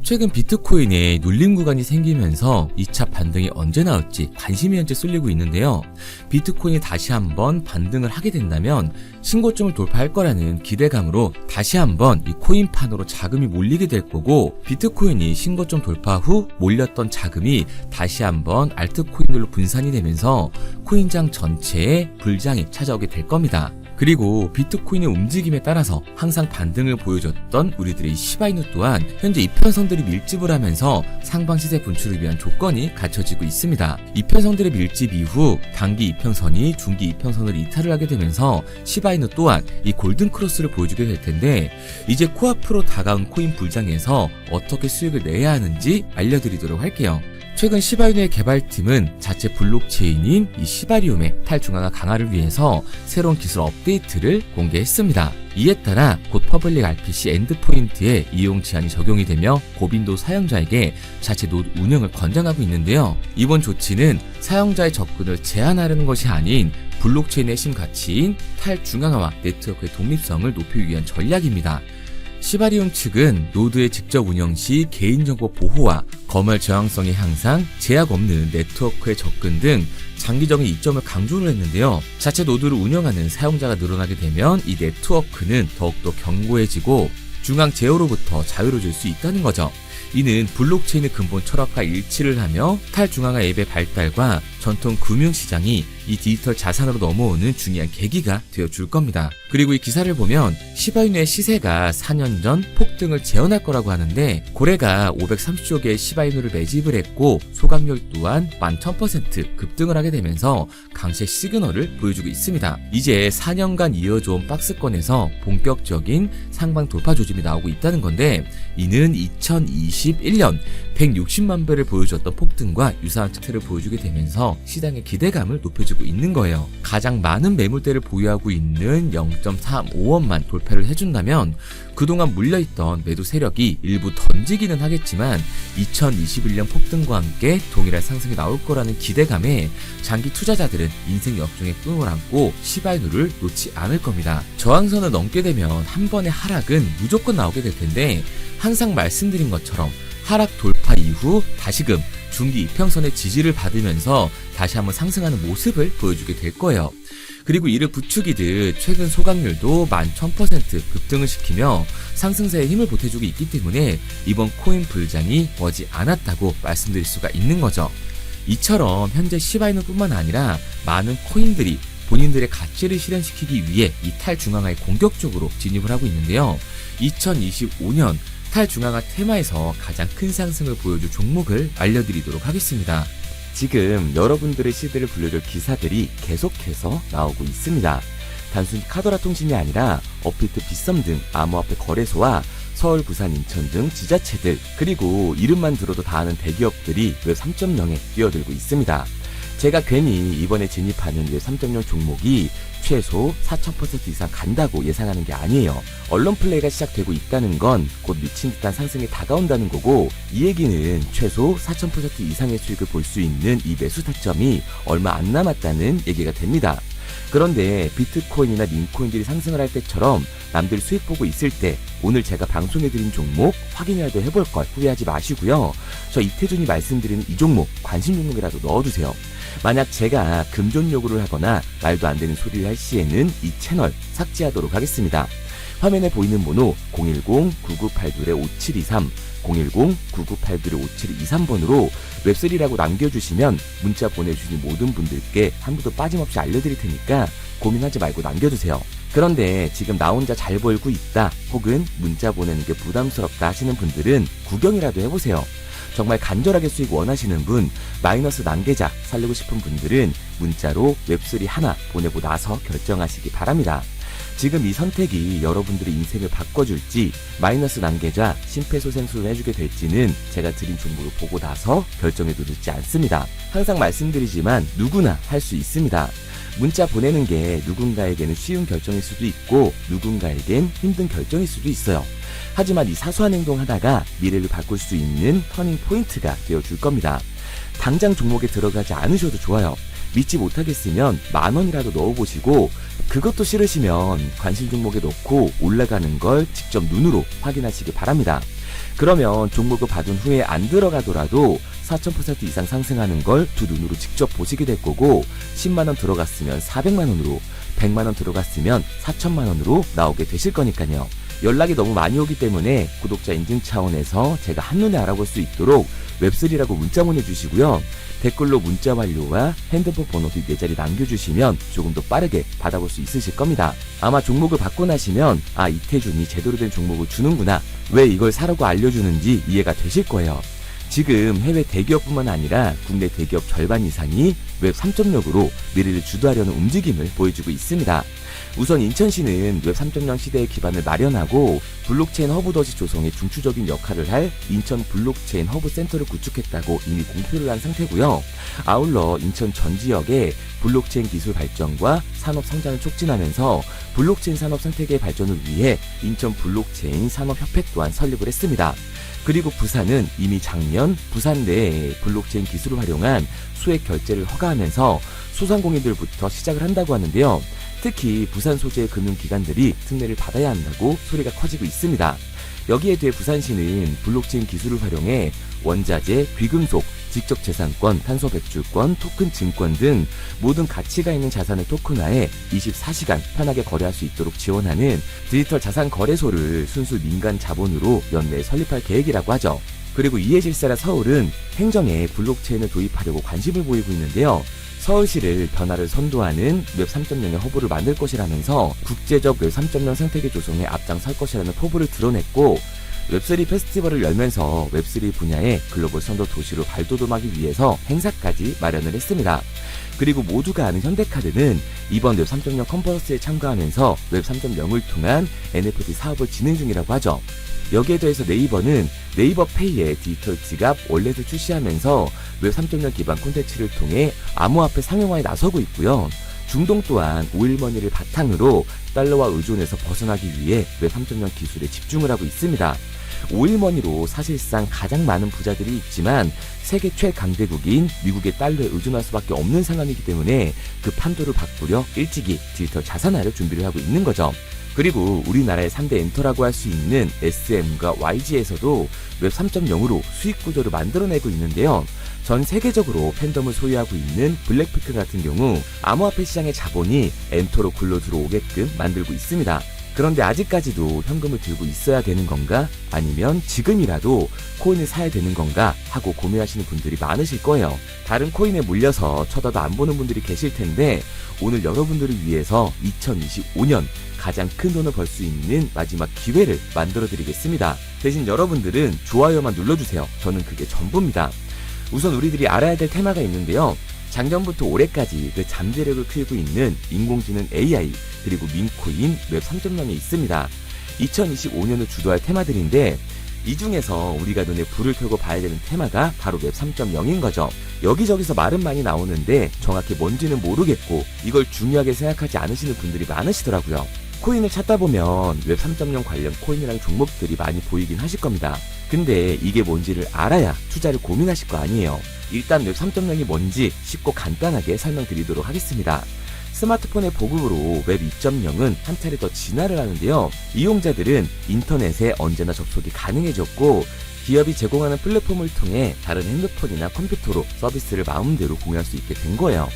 최근 비트코인에 눌림 구간이 생기면서 2차 반등이 언제 나올지 관심이 현재 쏠리고 있는데요. 비트코인이 다시 한번 반등을 하게 된다면 신고점을 돌파할 거라는 기대감으로 다시 한번 이 코인판으로 자금이 몰리게 될 거고, 비트코인이 신고점 돌파 후 몰렸던 자금이 다시 한번 알트코인들로 분산이 되면서 코인장 전체에 불장이 찾아오게 될 겁니다. 그리고 비트코인의 움직임에 따라서 항상 반등을 보여줬던 우리들의 시바이누 또한 현재 이편성들이 밀집을 하면서 상방 시세 분출을 위한 조건이 갖춰지고 있습니다. 이편성들의 밀집 이후 단기 이평선이 중기 이평선을 이탈을 하게 되면서 시바이누 또한 이 골든 크로스를 보여주게 될 텐데, 이제 코앞으로 다가온 코인 불장에서 어떻게 수익을 내야 하는지 알려드리도록 할게요. 최근 시바이누의 개발팀은 자체 블록체인인 이 시바리움의 탈중앙화 강화를 위해서 새로운 기술 업데이트를 공개했습니다. 이에 따라 곧 퍼블릭 RPC 엔드포인트에 이용 제한이 적용이 되며 고빈도 사용자에게 자체 노드 운영을 권장하고 있는데요. 이번 조치는 사용자의 접근을 제한하려는 것이 아닌 블록체인의 핵심 가치인 탈중앙화와 네트워크의 독립성을 높이기 위한 전략입니다. 시바리움 측은 노드의 직접 운영 시 개인정보 보호와 검열 저항성의 향상, 제약 없는 네트워크의 접근 등 장기적인 이점을 강조를 했는데요. 자체 노드를 운영하는 사용자가 늘어나게 되면 이 네트워크는 더욱더 견고해지고 중앙 제어로부터 자유로워질 수 있다는 거죠. 이는 블록체인의 근본 철학과 일치를 하며 탈중앙화 앱의 발달과 전통 금융시장이 이 디지털 자산으로 넘어오는 중요한 계기가 되어줄 겁니다. 그리고 이 기사를 보면 시바이누의 시세가 4년 전 폭등을 재현할 거라고 하는데, 고래가 530조 개의 시바이누를 매집을 했고 소각률 또한 11,000% 급등을 하게 되면서 강세 시그널을 보여주고 있습니다. 이제 4년간 이어져온 박스권에서 본격적인 상방 돌파 조짐이 나오고 있다는 건데, 이는 2021년 160만 배를 보여줬던 폭등과 유사한 차트를 보여주게 되면서 시장의 기대감을 높여주고 있는 거예요. 가장 많은 매물대를 보유하고 있는 0.35원만 돌파를 해준다면 그동안 물려있던 매도 세력이 일부 던지기는 하겠지만 2021년 폭등과 함께 동일한 상승이 나올 거라는 기대감에 장기 투자자들은 인생 역종의 꿈을 안고 시바이누를 놓지 않을 겁니다. 저항선을 넘게 되면 한 번의 하락은 무조건 나오게 될 텐데, 항상 말씀드린 것처럼 하락 돌파 이후 다시금 중기 이평선의 지지를 받으면서 다시 한번 상승하는 모습을 보여주게 될 거예요. 그리고 이를 부추기듯 최근 소각률도 11,000% 급등을 시키며 상승세에 힘을 보태주고 있기 때문에 이번 코인 불장이 머지 않았다고 말씀드릴 수가 있는 거죠. 이처럼 현재 시바이누뿐만 아니라 많은 코인들이 본인들의 가치를 실현시키기 위해 이 탈중앙화에 공격적으로 진입을 하고 있는데요. 2025년 탈중앙화 테마에서 가장 큰 상승을 보여줄 종목을 알려드리도록 하겠습니다. 지금 여러분들의 시대를 불려줄 기사들이 계속해서 나오고 있습니다. 단순히 카더라 통신이 아니라 업비트, 빗썸 등 암호화폐 거래소와 서울, 부산, 인천 등 지자체들, 그리고 이름만 들어도 다 아는 대기업들이 웹 3.0에 뛰어들고 있습니다. 제가 괜히 이번에 진입하는 웹 3.0 종목이 최소 4,000% 이상 간다고 예상하는 게 아니에요. 언론 플레이가 시작되고 있다는 건 곧 미친 듯한 상승이 다가온다는 거고, 이 얘기는 최소 4,000% 이상의 수익을 볼 수 있는 이 매수 타점이 얼마 안 남았다는 얘기가 됩니다. 그런데 비트코인이나 밈코인들이 상승을 할 때처럼 남들 수익 보고 있을 때 오늘 제가 방송해드린 종목 확인이라도 해볼 걸 후회하지 마시고요. 저 이태준이 말씀드리는 이 종목 관심 종목이라도 넣어두세요. 만약 제가 금전 요구를 하거나 말도 안 되는 소리를 할 시에는 이 채널 삭제하도록 하겠습니다. 화면에 보이는 번호 010-9982-5723, 010-9982-5723번으로 웹3라고 남겨주시면 문자 보내주신 모든 분들께 한 분도 빠짐없이 알려드릴 테니까 고민하지 말고 남겨주세요. 그런데 지금 나 혼자 잘 벌고 있다, 혹은 문자 보내는 게 부담스럽다 하시는 분들은 구경이라도 해보세요. 정말 간절하게 수익 원하시는 분, 마이너스 난계자 살리고 싶은 분들은 문자로 웹3 하나 보내고 나서 결정하시기 바랍니다. 지금 이 선택이 여러분들의 인생을 바꿔줄지, 마이너스 난계자 심폐소생술을 해주게 될지는 제가 드린 정보를 보고 나서 결정해도 늦지 않습니다. 항상 말씀드리지만 누구나 할 수 있습니다. 문자 보내는 게 누군가에게는 쉬운 결정일 수도 있고 누군가에겐 힘든 결정일 수도 있어요. 하지만 이 사소한 행동 하나가 미래를 바꿀 수 있는 터닝 포인트가 되어줄 겁니다. 당장 종목에 들어가지 않으셔도 좋아요. 믿지 못하겠으면 10,000원이라도 넣어보시고, 그것도 싫으시면 관심 종목에 넣고 올라가는 걸 직접 눈으로 확인하시기 바랍니다. 그러면 종목을 받은 후에 안 들어가더라도 4000% 이상 상승하는 걸 두 눈으로 직접 보시게 될 거고, 10만원 들어갔으면 400만원으로, 100만원 들어갔으면 4천만원으로 나오게 되실 거니까요. 연락이 너무 많이 오기 때문에 구독자 인증 차원에서 제가 한눈에 알아볼 수 있도록 웹3라고 문자 보내주시고요. 댓글로 문자 완료와 핸드폰 번호 뒷 4자리 남겨주시면 조금 더 빠르게 받아볼 수 있으실 겁니다. 아마 종목을 받고 나시면 이태준이 제대로 된 종목을 주는구나, 왜 이걸 사라고 알려주는지 이해가 되실 거예요. 지금 해외 대기업뿐만 아니라 국내 대기업 절반 이상이 웹 3.0으로 미래를 주도하려는 움직임을 보여주고 있습니다. 우선 인천시는 웹 3.0 시대의 기반을 마련하고 블록체인 허브 덫이 조성에 중추적인 역할을 할 인천 블록체인 허브 센터를 구축했다고 이미 공표를 한 상태고요. 아울러 인천 전 지역의 블록체인 기술 발전과 산업 성장을 촉진하면서 블록체인 산업 생태계 발전을 위해 인천 블록체인 산업협회 또한 설립을 했습니다. 그리고 부산은 이미 작년 부산 내에 블록체인 기술을 활용한 수액 결제를 허가하면서 소상공인들부터 시작을 한다고 하는데요. 특히 부산 소재의 금융기관들이 특례를 받아야 한다고 소리가 커지고 있습니다. 여기에 대해 부산시는 블록체인 기술을 활용해 원자재, 귀금속, 지적재산권, 탄소 배출권, 토큰 증권 등 모든 가치가 있는 자산을 토큰화해 24시간 편하게 거래할 수 있도록 지원하는 디지털 자산 거래소를 순수 민간 자본으로 연내에 설립할 계획이라고 하죠. 그리고 이에 질세라 서울은 행정에 블록체인을 도입하려고 관심을 보이고 있는데요. 서울시를 변화를 선도하는 웹 3.0의 허브를 만들 것이라면서 국제적 웹 3.0 생태계 조성에 앞장설 것이라는 포부를 드러냈고, 웹3 페스티벌을 열면서 웹3 분야의 글로벌 선도 도시로 발돋움하기 위해서 행사까지 마련을 했습니다. 그리고 모두가 아는 현대카드는 이번 웹 3.0 컨퍼런스에 참가하면서 웹 3.0을 통한 NFT 사업을 진행 중이라고 하죠. 여기에 더해서 네이버는 네이버페이의 디지털 지갑 월렛을 출시하면서 웹 3.0 기반 콘텐츠를 통해 암호화폐 상용화에 나서고 있고요. 중동 또한 오일머니를 바탕으로 달러와 의존에서 벗어나기 위해 웹 3.0 기술에 집중을 하고 있습니다. 오일머니로 사실상 가장 많은 부자들이 있지만 세계 최강대국인 미국의 달러에 의존할 수밖에 없는 상황이기 때문에 그 판도를 바꾸려 일찍이 디지털 자산화를 준비를 하고 있는 거죠. 그리고 우리나라의 3대 엔터라고 할 수 있는 SM과 YG에서도 웹 3.0으로 수익 구조를 만들어내고 있는데요. 전 세계적으로 팬덤을 소유하고 있는 블랙핑크 같은 경우 암호화폐 시장의 자본이 엔터로 굴러 들어오게끔 만들고 있습니다. 그런데 아직까지도 현금을 들고 있어야 되는 건가? 아니면 지금이라도 코인을 사야 되는 건가? 하고 고민하시는 분들이 많으실 거예요. 다른 코인에 물려서 쳐다도 안 보는 분들이 계실 텐데, 오늘 여러분들을 위해서 2025년 가장 큰 돈을 벌 수 있는 마지막 기회를 만들어 드리겠습니다. 대신 여러분들은 좋아요만 눌러주세요. 저는 그게 전부입니다. 우선 우리들이 알아야 될 테마가 있는데요. 작년부터 올해까지 그 잠재력을 키우고 있는 인공지능 AI, 그리고 밈코인 웹 3.0이 있습니다. 2025년을 주도할 테마들인데, 이 중에서 우리가 눈에 불을 켜고 봐야 되는 테마가 바로 웹 3.0인 거죠. 여기저기서 말은 많이 나오는데 정확히 뭔지는 모르겠고 이걸 중요하게 생각하지 않으시는 분들이 많으시더라고요. 코인을 찾다 보면 웹 3.0 관련 코인이라는 종목들이 많이 보이긴 하실 겁니다. 근데 이게 뭔지를 알아야 투자를 고민하실 거 아니에요. 일단 웹 3.0이 뭔지 쉽고 간단하게 설명드리도록 하겠습니다. 스마트폰의 보급으로 웹 2.0은 한 차례 더 진화를 하는데요. 이용자들은 인터넷에 언제나 접속이 가능해졌고, 기업이 제공하는 플랫폼을 통해 다른 핸드폰이나 컴퓨터로 서비스를 마음대로 공유할 수 있게 된 거예요.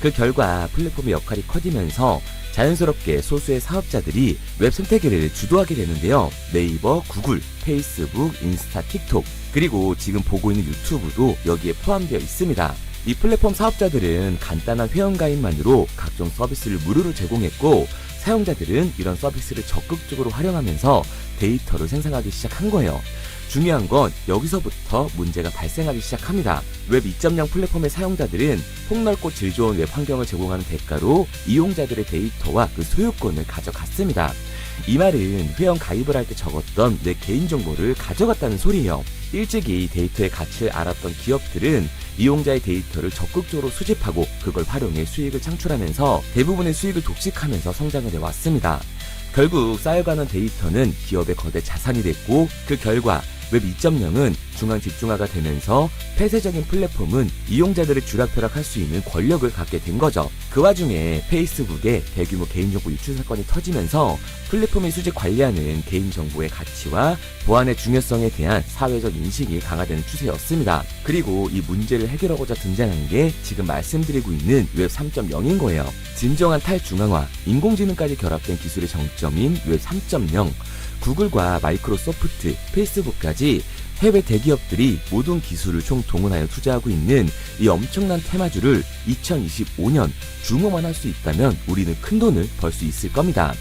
그 결과 플랫폼의 역할이 커지면서 자연스럽게 소수의 사업자들이 웹 생태계를 주도하게 되는데요. 네이버, 구글, 페이스북, 인스타, 틱톡, 그리고 지금 보고 있는 유튜브도 여기에 포함되어 있습니다. 이 플랫폼 사업자들은 간단한 회원가입만으로 각종 서비스를 무료로 제공했고, 사용자들은 이런 서비스를 적극적으로 활용하면서 데이터를 생성하기 시작한 거예요. 중요한 건 여기서부터 문제가 발생하기 시작합니다. 웹 2.0 플랫폼의 사용자들은 폭넓고 질 좋은 웹 환경을 제공하는 대가로 이용자들의 데이터와 그 소유권을 가져갔습니다. 이 말은 회원 가입을 할 때 적었던 내 개인정보를 가져갔다는 소리예요. 일찍이 데이터의 가치를 알았던 기업들은 이용자의 데이터를 적극적으로 수집하고 그걸 활용해 수익을 창출하면서 대부분의 수익을 독식하면서 성장을 해왔습니다. 결국 쌓여가는 데이터는 기업의 거대 자산이 됐고, 그 결과 웹 2.0은 중앙 집중화가 되면서 폐쇄적인 플랫폼은 이용자들의 쥐락펴락할 수 있는 권력을 갖게 된 거죠. 그 와중에 페이스북의 대규모 개인정보 유출 사건이 터지면서 플랫폼의 수직 관리하는 개인정보의 가치와 보안의 중요성에 대한 사회적 인식이 강화되는 추세였습니다. 그리고 이 문제를 해결하고자 등장한 게 지금 말씀드리고 있는 웹 3.0인 거예요. 진정한 탈중앙화, 인공지능까지 결합된 기술의 정점인 웹 3.0, 구글과 마이크로소프트, 페이스북까지 해외 대기업들이 모든 기술을 총동원하여 투자하고 있는 이 엄청난 테마주를 2025년 주목만 할 수 있다면 우리는 큰 돈을 벌 수 있을 겁니다.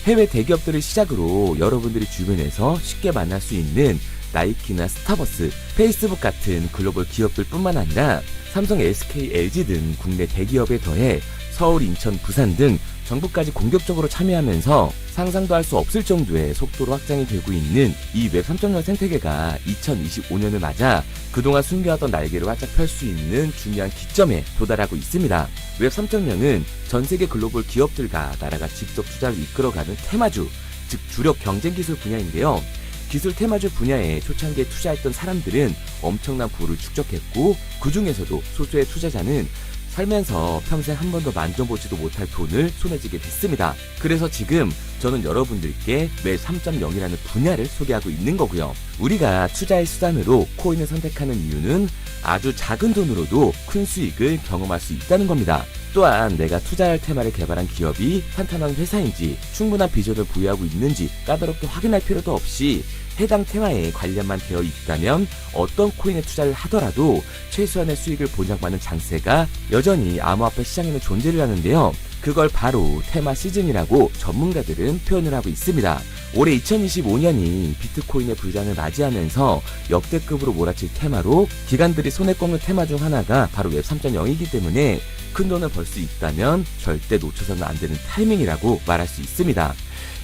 해외 대기업들을 시작으로 여러분들이 주변에서 쉽게 만날 수 있는 나이키나 스타버스, 페이스북 같은 글로벌 기업들 뿐만 아니라 삼성, SK, LG 등 국내 대기업에 더해 서울, 인천, 부산 등 정부까지 공격적으로 참여하면서 상상도 할 수 없을 정도의 속도로 확장이 되고 있는 이 웹 3.0 생태계가 2025년을 맞아 그동안 숨겨왔던 날개를 활짝 펼 수 있는 중요한 기점에 도달하고 있습니다. 웹 3.0은 전 세계 글로벌 기업들과 나라가 직접 투자를 이끌어가는 테마주, 즉 주력 경쟁기술 분야인데요. 기술 테마주 분야에 초창기에 투자했던 사람들은 엄청난 부를 축적했고 그 중에서도 소수의 투자자는 살면서 평생 한 번도 만져보지도 못할 돈을 손에 쥐게 됐습니다. 그래서 지금 저는 여러분들께 웹 3.0이라는 분야를 소개하고 있는 거고요. 우리가 투자의 수단으로 코인을 선택하는 이유는 아주 작은 돈으로도 큰 수익을 경험할 수 있다는 겁니다. 또한 내가 투자할 테마를 개발한 기업이 탄탄한 회사인지 충분한 비전을 보유하고 있는지 까다롭게 확인할 필요도 없이 해당 테마에 관련만 되어 있다면 어떤 코인에 투자를 하더라도 최소한의 수익을 보장받는 장세가 여전히 암호화폐 시장에는 존재를 하는데요. 그걸 바로 테마 시즌이라고 전문가들은 표현을 하고 있습니다. 올해 2025년이 비트코인의 불장을 맞이하면서 역대급으로 몰아칠 테마로 기관들이 손에 꼽는 테마 중 하나가 바로 웹 3.0이기 때문에 큰 돈을 벌 수 있다면 절대 놓쳐서는 안 되는 타이밍이라고 말할 수 있습니다.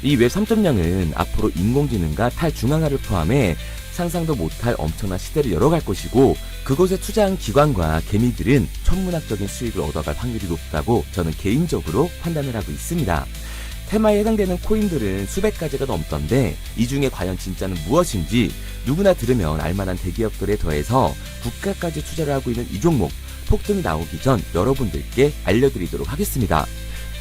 이 웹 3.0은 앞으로 인공지능과 탈중앙화를 포함해 상상도 못할 엄청난 시대를 열어갈 것이고 그곳에 투자한 기관과 개미들은 천문학적인 수익을 얻어갈 확률이 높다고 저는 개인적으로 판단을 하고 있습니다. 테마에 해당되는 코인들은 수백 가지가 넘던데 이 중에 과연 진짜는 무엇인지 누구나 들으면 알만한 대기업들에 더해서 국가까지 투자를 하고 있는 이 종목 폭등이 나오기 전 여러분들께 알려드리도록 하겠습니다.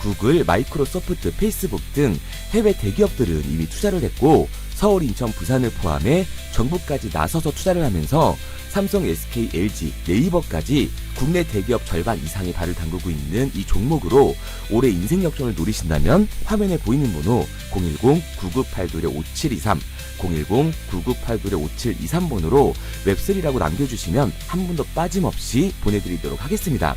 구글, 마이크로소프트, 페이스북 등 해외 대기업들은 이미 투자를 했고 서울, 인천, 부산을 포함해 정부까지 나서서 투자를 하면서 삼성, SK, LG, 네이버까지 국내 대기업 절반 이상이 발을 담그고 있는 이 종목으로 올해 인생 역전을 노리신다면 화면에 보이는 번호 010-9982-5723 010-9982-5723번으로 웹3라고 남겨주시면 한 분도 빠짐없이 보내드리도록 하겠습니다.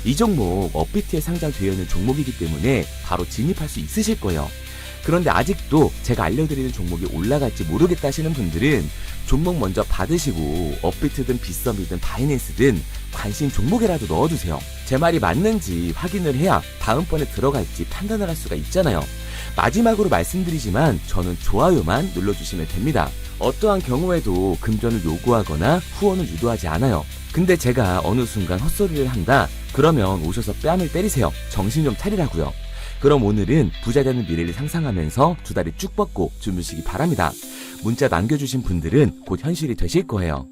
이 종목 업비트에 상장되어 있는 종목이기 때문에 바로 진입할 수 있으실 거예요. 그런데 아직도 제가 알려드리는 종목이 올라갈지 모르겠다 하시는 분들은 종목 먼저 받으시고 업비트든 빗썸이든 바이낸스든 관심 종목에라도 넣어주세요. 제 말이 맞는지 확인을 해야 다음번에 들어갈지 판단을 할 수가 있잖아요. 마지막으로 말씀드리지만 저는 좋아요만 눌러주시면 됩니다. 어떠한 경우에도 금전을 요구하거나 후원을 유도하지 않아요. 근데 제가 어느 순간 헛소리를 한다? 그러면 오셔서 뺨을 때리세요. 정신 좀 차리라고요. 그럼 오늘은 부자 되는 미래를 상상하면서 두 다리 쭉 뻗고 주무시기 바랍니다. 문자 남겨주신 분들은 곧 현실이 되실 거예요.